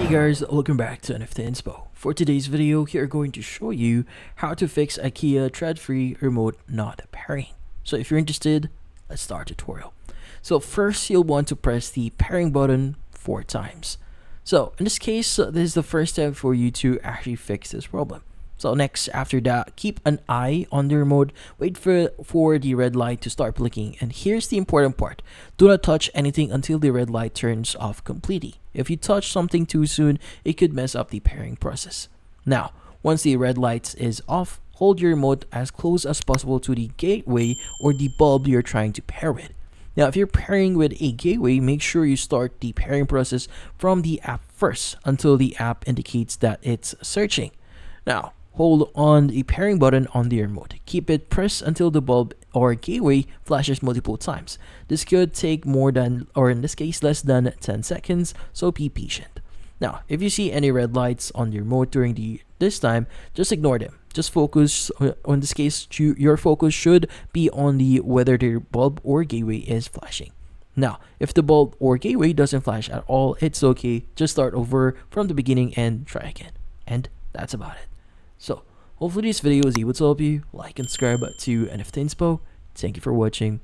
Hey guys, welcome back to NFT Inspo. For today's video, we are going to show you how to fix Ikea Trådfri remote not pairing. So if you're interested, let's start the tutorial. So first, you'll want to press the pairing button 4 times. So in this case, this is the first step for you to actually fix this problem. So next, after that, keep an eye on the remote, wait for the red light to start blinking, and here's the important part. Do not touch anything until the red light turns off completely. If you touch something too soon, it could mess up the pairing process. Now, once the red light is off, hold your remote as close as possible to the gateway or the bulb you're trying to pair with. Now, if you're pairing with a gateway, make sure you start the pairing process from the app first until the app indicates that it's searching. Now, hold on the pairing button on the remote. Keep it pressed until the bulb or gateway flashes multiple times. This could take more than, or in this case, less than 10 seconds, so be patient. Now, if you see any red lights on the remote during this time, just ignore them. Just focus, in this case, your focus should be on whether the bulb or gateway is flashing. Now, if the bulb or gateway doesn't flash at all, it's okay. Just start over from the beginning and try again. And that's about it. So, hopefully this video was able to help you. Like and subscribe to NFT Inspo. Thank you for watching.